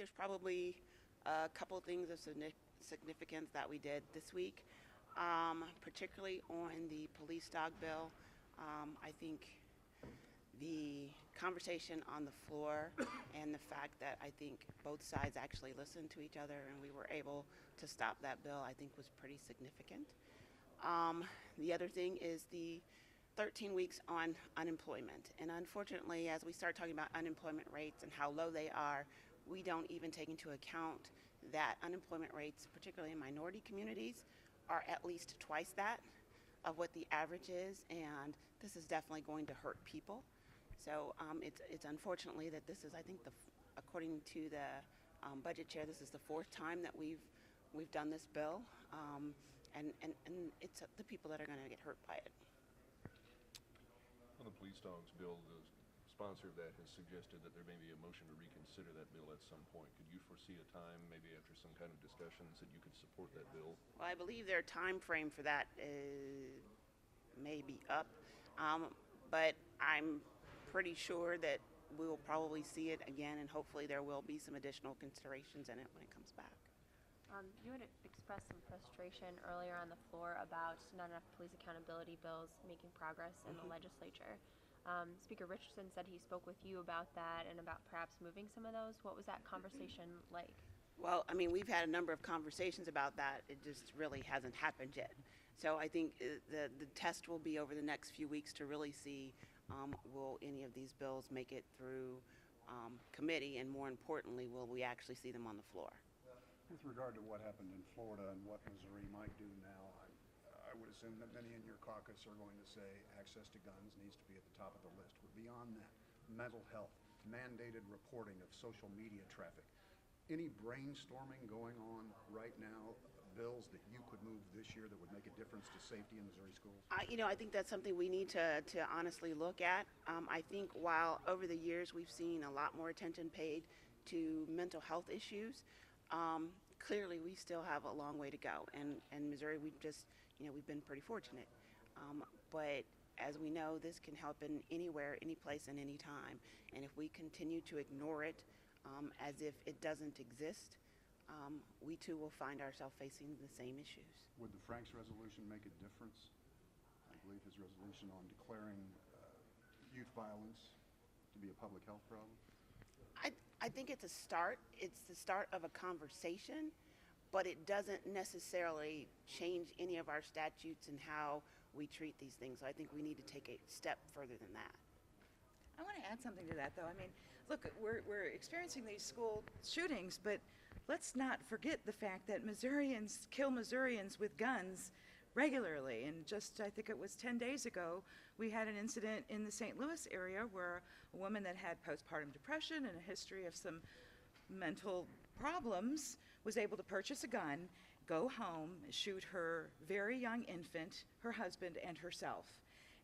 there's probably a couple of things of significance that we did this week, particularly on the police dog bill. I think the conversation on the floor and the fact that I think both sides actually listened to each other and we were able to stop that bill, I think was pretty significant. The other thing is the 13 weeks on unemployment. And unfortunately, as we start talking about unemployment rates and how low they are, we don't even take into account that unemployment rates, particularly in minority communities, are at least twice that of what the average is, and this is definitely going to hurt people. So it's unfortunately that this is, I think, according to the budget chair, this is the fourth time that we've done this bill, and it's the people that are going to get hurt by it. On the police dogs bill, the sponsor of that has suggested that there may be a motion to reconsider that bill at some point. Could you foresee a time, maybe after some kind of discussions, that you could support that bill? Well, I believe their time frame for that may be up, but I'm pretty sure that we'll probably see it again, and hopefully there will be some additional considerations in it when it comes back. You had expressed some frustration earlier on the floor about not enough police accountability bills making progress in the legislature. Speaker Richardson said he spoke with you about that and about perhaps moving some of those. What was that conversation like? Well, I mean, we've had a number of conversations about that. It just really hasn't happened yet. So I think the test will be over the next few weeks to really see will any of these bills make it through committee, and more importantly, will we actually see them on the floor? With regard to what happened in Florida and what Missouri might do now, I would assume that many in your caucus are going to say access to guns needs to be at the top of the list. But beyond that, mental health, mandated reporting of social media traffic, any brainstorming going on right now, bills that you could move this year that would make a difference to safety in Missouri schools? I think that's something we need to honestly look at. I think while over the years we've seen a lot more attention paid to mental health issues, clearly we still have a long way to go. And Missouri, we've been pretty fortunate. But as we know, this can happen anywhere, any place, and any time. And if we continue to ignore it as if it doesn't exist, we too will find ourselves facing the same issues. Would the Franks resolution make a difference? I believe his resolution on declaring youth violence to be a public health problem? I think it's a start. It's the start of a conversation, but it doesn't necessarily change any of our statutes and how we treat these things. So I think we need to take a step further than that. I want to add something to that, though. I mean, look, we're experiencing these school shootings, but let's not forget the fact that Missourians kill Missourians with guns regularly. And just, I think it was 10 days ago, we had an incident in the St. Louis area where a woman that had postpartum depression and a history of some mental problems was able to purchase a gun, go home, shoot her very young infant, her husband, and herself.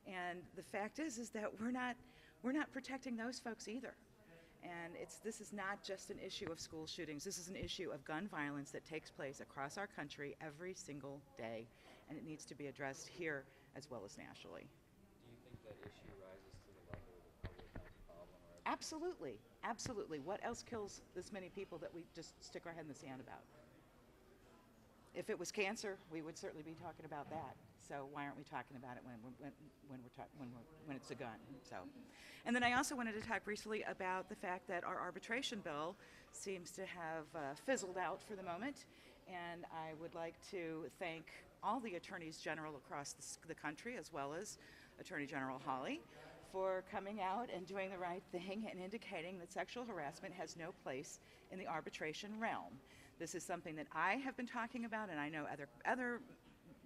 And the fact is that we're not protecting those folks either. And this is not just an issue of school shootings. This is an issue of gun violence that takes place across our country every single day, and it needs to be addressed here as well as nationally. Do you think that issue rises to the level of a public health problem? Absolutely, absolutely. What else kills this many people that we just stick our head in the sand about? If it was cancer, we would certainly be talking about that. So why aren't we talking about it when it's a gun? So, and then I also wanted to talk briefly about the fact that our arbitration bill seems to have fizzled out for the moment, and I would like to thank all the attorneys general across the country, as well as Attorney General Hawley, for coming out and doing the right thing and indicating that sexual harassment has no place in the arbitration realm. This is something that I have been talking about, and I know other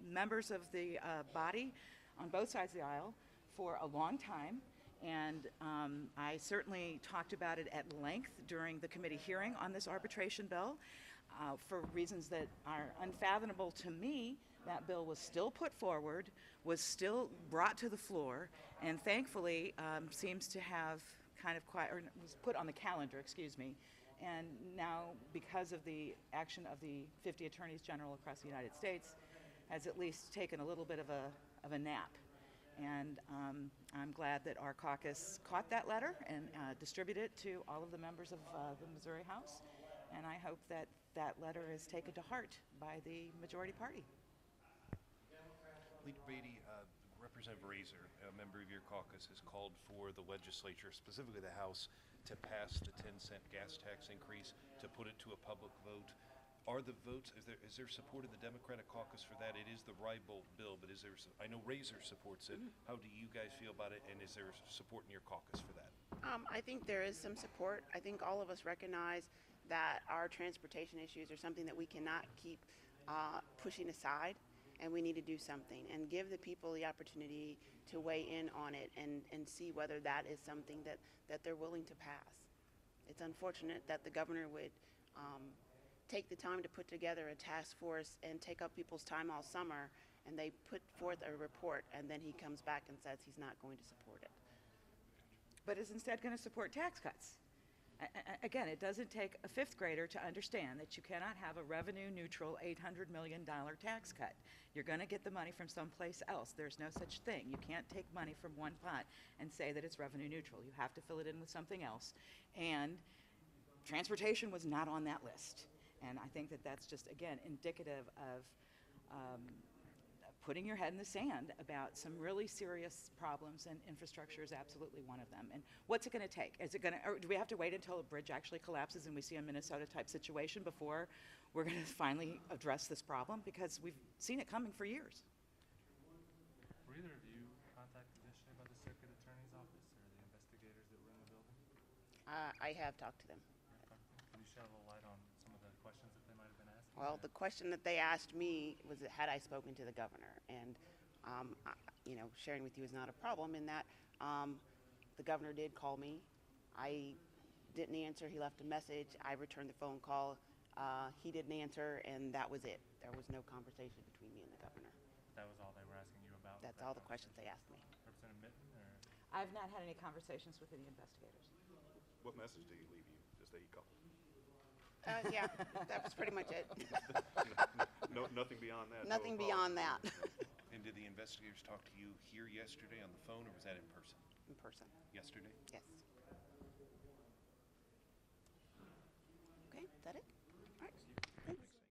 members of the body on both sides of the aisle for a long time, and I certainly talked about it at length during the committee hearing on this arbitration bill. For reasons that are unfathomable to me, that bill was still put forward, was still brought to the floor, and thankfully seems to have was put on the calendar, excuse me. And now, because of the action of the 50 attorneys general across the United States, has at least taken a little bit of a nap. And I'm glad that our caucus caught that letter and distributed it to all of the members of the Missouri House. And I hope that that letter is taken to heart by the majority party. Leader Beatty, Representative Razor, a member of your caucus, has called for the legislature, specifically the House, to pass the 10-cent gas tax increase, to put it to a public vote. Are the votes, is there support in the Democratic caucus for that? It is the Ribble bill, but is there, I know Razor supports it. How do you guys feel about it, and is there support in your caucus for that? I think there is some support. I think all of us recognize that our transportation issues are something that we cannot keep pushing aside, and we need to do something and give the people the opportunity to weigh in on it and see whether that is something that they're willing to pass. It's unfortunate that the governor would take the time to put together a task force and take up people's time all summer, and they put forth a report, and then he comes back and says he's not going to support it. But is instead going to support tax cuts. Again, it doesn't take a fifth grader to understand that you cannot have a revenue-neutral $800 million tax cut. You're going to get the money from someplace else. There's no such thing. You can't take money from one pot and say that it's revenue-neutral. You have to fill it in with something else. And transportation was not on that list. And I think that that's just, again, indicative of putting your head in the sand about some really serious problems, and infrastructure is absolutely one of them. And what's it going to take? Is it going to, or do we have to wait until a bridge actually collapses and we see a Minnesota-type situation before we're going to finally address this problem? Because we've seen it coming for years. Were either of you contacted yesterday by the circuit attorney's office or the investigators that were in the building? I have talked to them. Can you shed a little light on some of the questions that they might have been asking? Well, the question that they asked me was, had I spoken to the governor? And, sharing with you is not a problem in that the governor did call me. I didn't answer. He left a message. I returned the phone call. He didn't answer, and that was it. There was no conversation between me and the governor. That was all they were asking you about? That's all the questions they asked me. Representative Mitten, or? I've not had any conversations with any investigators. What message did he leave you? Just that he called? Yeah, that was pretty much it. Nothing beyond that? Nothing beyond that. And did the investigators talk to you here yesterday on the phone, or was that in person? In person, Yesterday? yes. Okay, is that it?